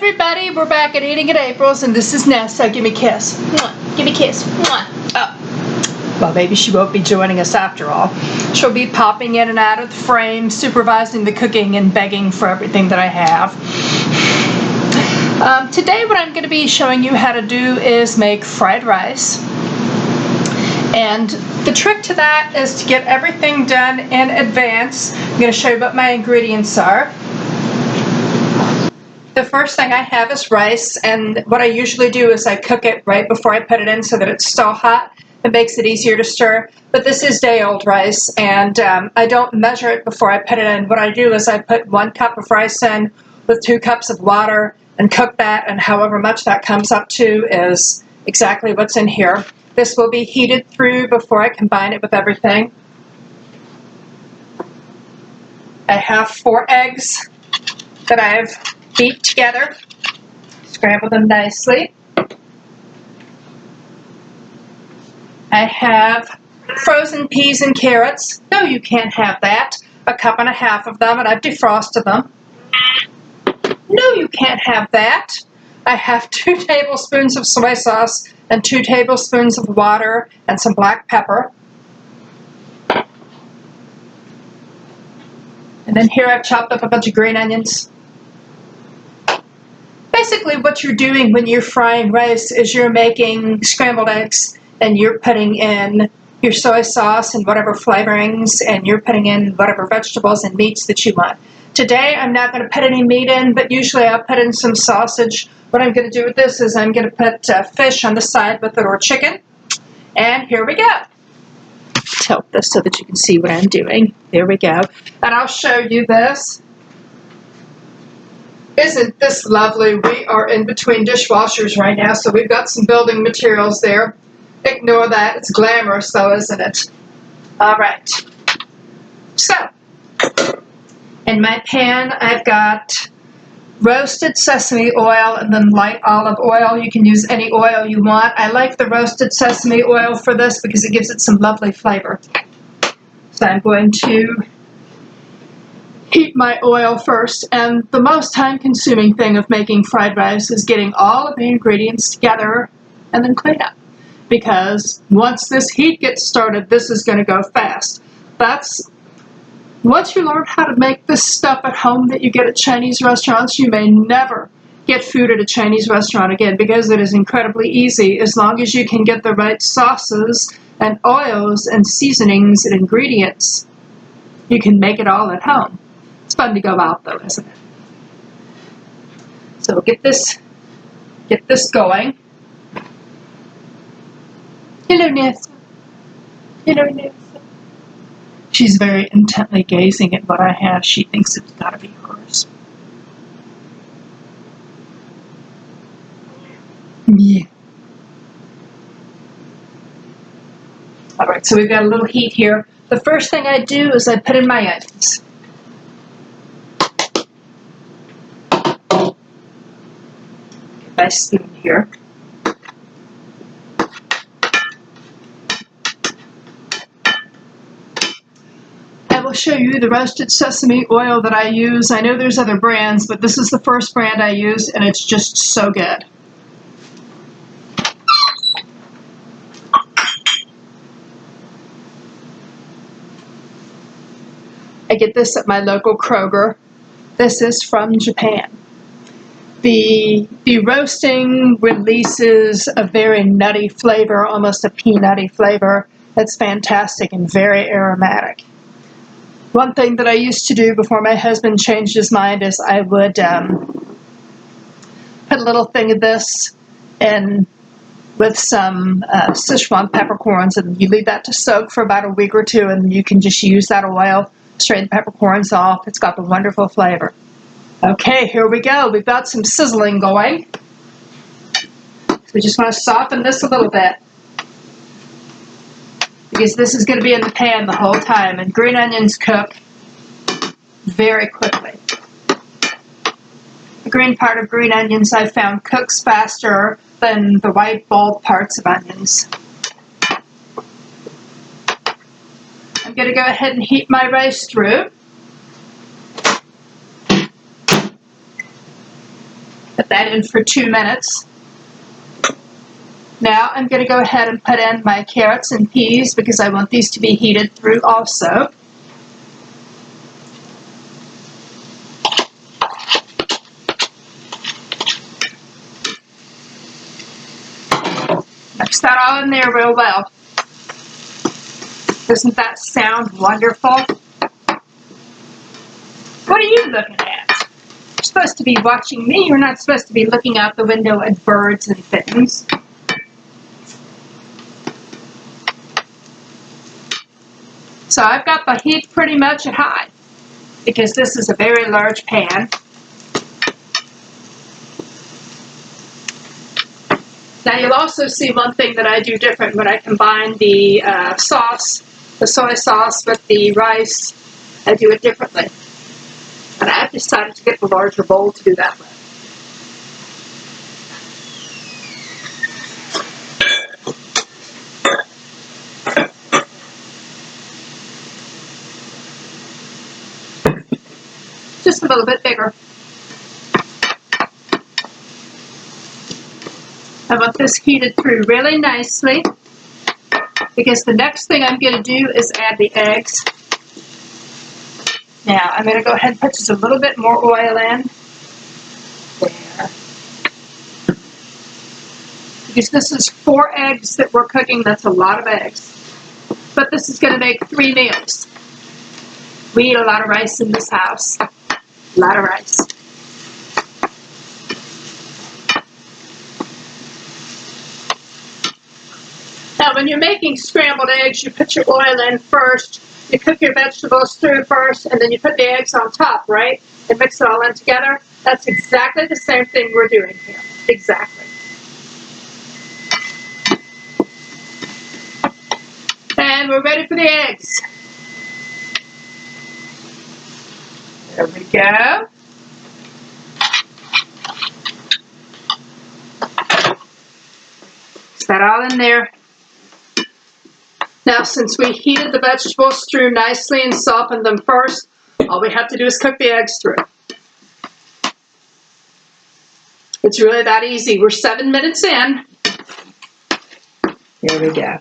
everybody, we're back at Eating at April's, and this is Ness, so give me a kiss. Mwah. Give me a kiss. Mwah. Oh. Well, maybe she won't be joining us after all. She'll be popping in and out of the frame, supervising the cooking and begging for everything that I have. Today what I'm going to be showing you how to do is make fried rice. And the trick to that is to get everything done in advance. I'm going to show you what my ingredients are. The first thing I have is rice, and what I usually do is I cook it right before I put it in so that it's still hot. It makes it easier to stir, but this is day-old rice, and I don't measure it before I put it in. What I do is I put 1 cup of rice in with 2 cups of water and cook that, and however much that comes up to is exactly what's in here. This will be heated through before I combine it with everything. I have 4 eggs that I've beat together, scramble them nicely. I have frozen peas and carrots. No, you can't have that. 1.5 cups of them, and I've defrosted them. No, you can't have that. I have 2 tablespoons of soy sauce and 2 tablespoons of water and some black pepper. And then here I've chopped up a bunch of green onions. Basically what you're doing when you're frying rice is you're making scrambled eggs and you're putting in your soy sauce and whatever flavorings, and you're putting in whatever vegetables and meats that you want. Today I'm not going to put any meat in, but usually I'll put in some sausage. What I'm going to do with this is I'm going to put fish on the side with it, or chicken. And here we go. Tilt this so that you can see what I'm doing. There we go. And I'll show you this. Isn't this lovely? We are in between dishwashers right now, so we've got some building materials there. Ignore that. It's glamorous though, isn't it? All right. So, in my pan, I've got roasted sesame oil and then light olive oil. You can use any oil you want. I like the roasted sesame oil for this because it gives it some lovely flavor. So I'm going to heat my oil first, and the most time-consuming thing of making fried rice is getting all of the ingredients together and then clean up. Because once this heat gets started, this is going to go fast. Once you learn how to make this stuff at home that you get at Chinese restaurants, you may never get food at a Chinese restaurant again, because it is incredibly easy as long as you can get the right sauces and oils and seasonings and ingredients. You can make it all at home. It's fun to go out though, isn't it? So get this going. Hello, Nessa. Hello, Nessa. She's very intently gazing at what I have. She thinks it's got to be hers. Yeah. All right, so we've got a little heat here. The first thing I do is I put in my onions. Get my spoon here. I will show you the roasted sesame oil that I use. I know there's other brands, but this is the first brand I use, and it's just so good. I get this at my local Kroger. This is from Japan. The roasting releases a very nutty flavor, almost a peanutty flavor. That's fantastic and very aromatic. One thing that I used to do before my husband changed his mind is I would put a little thing of this in with some Sichuan peppercorns, and you leave that to soak for about a week or 2, and you can just use that oil, strain the peppercorns off. It's got the wonderful flavor. Okay, here we go. We've got some sizzling going. So we just want to soften this a little bit, because this is going to be in the pan the whole time, and green onions cook very quickly. The green part of green onions I found cooks faster than the white bold parts of onions. I'm going to go ahead and heat my rice through. Put that in for 2 minutes. Now I'm going to go ahead and put in my carrots and peas because I want these to be heated through also. Mix that all in there real well. Doesn't that sound wonderful? What are you looking at? You're supposed to be watching me. You're not supposed to be looking out the window at birds and things. So I've got the heat pretty much at high because this is a very large pan. Now you'll also see one thing that I do different when I combine the sauce, the soy sauce with the rice. I do it differently. And I've decided to get the larger bowl to do that with. Just a little bit bigger. I want this heated through really nicely because the next thing I'm going to do is add the eggs. Now I'm going to go ahead and put just a little bit more oil in. There. Because this is 4 eggs that we're cooking, that's a lot of eggs. But this is going to make 3 meals. We eat a lot of rice in this house. A lot of rice. Now when you're making scrambled eggs, you put your oil in first, you cook your vegetables through first, and then you put the eggs on top, right? And mix it all in together. That's exactly the same thing we're doing here. Exactly. And we're ready for the eggs. There we go. Put that all in there. Now, since we heated the vegetables through nicely and softened them first, all we have to do is cook the eggs through. It's really that easy. We're 7 minutes in. There we go.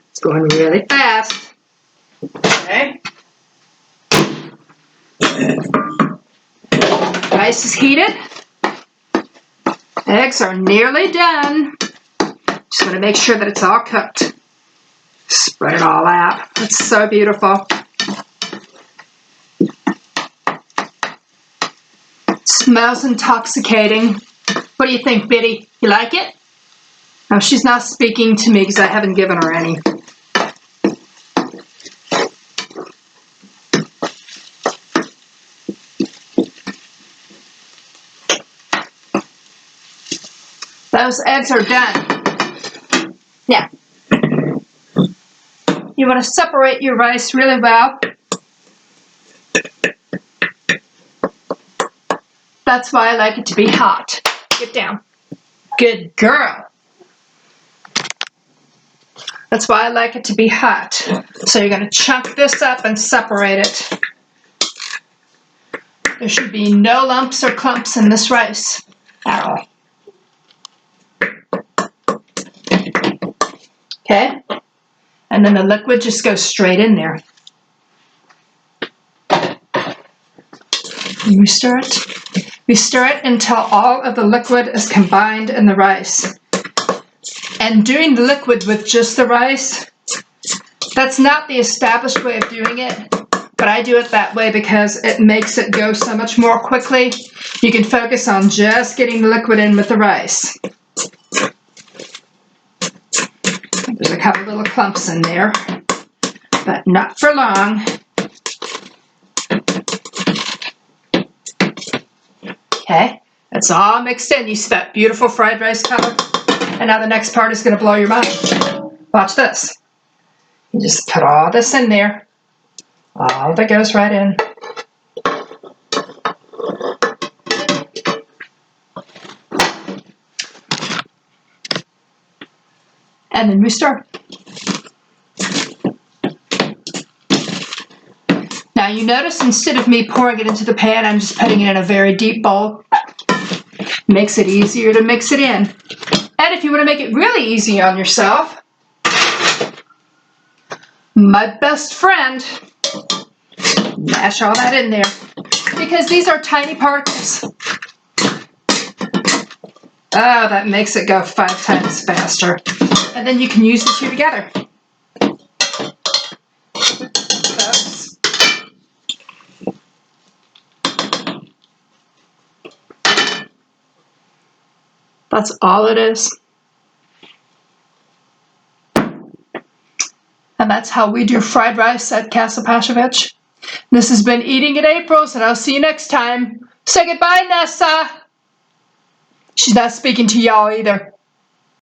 It's going really fast. Okay. Rice is heated. Eggs are nearly done. Just want to make sure that it's all cooked. Spread it all out. It's so beautiful. It smells intoxicating. What do you think, Biddy? You like it? No, she's not speaking to me because I haven't given her any. Those eggs are done. Now, you want to separate your rice really well. That's why I like it to be hot. Get down. Good girl. That's why I like it to be hot. So you're going to chunk this up and separate it. There should be no lumps or clumps in this rice at all. Okay? And then the liquid just goes straight in there. And we stir it. We stir it until all of the liquid is combined in the rice. And doing the liquid with just the rice, that's not the established way of doing it, but I do it that way because it makes it go so much more quickly. You can focus on just getting the liquid in with the rice. There's a couple little clumps in there, but not for long. Okay, that's all mixed in. You see that beautiful fried rice color? And now the next part is going to blow your mind. Watch this. You just put all this in there. All of it goes right in. And then we stir. Now you notice instead of me pouring it into the pan, I'm just putting it in a very deep bowl. Makes it easier to mix it in. And if you want to make it really easy on yourself, my best friend, mash all that in there, because these are tiny particles. Oh, that makes it go 5 times faster. And then you can use the two together. Oops. That's all it is. And that's how we do fried rice at Casa Pashovich. This has been Eating at April's, and I'll see you next time. Say goodbye, Nessa. She's not speaking to y'all either.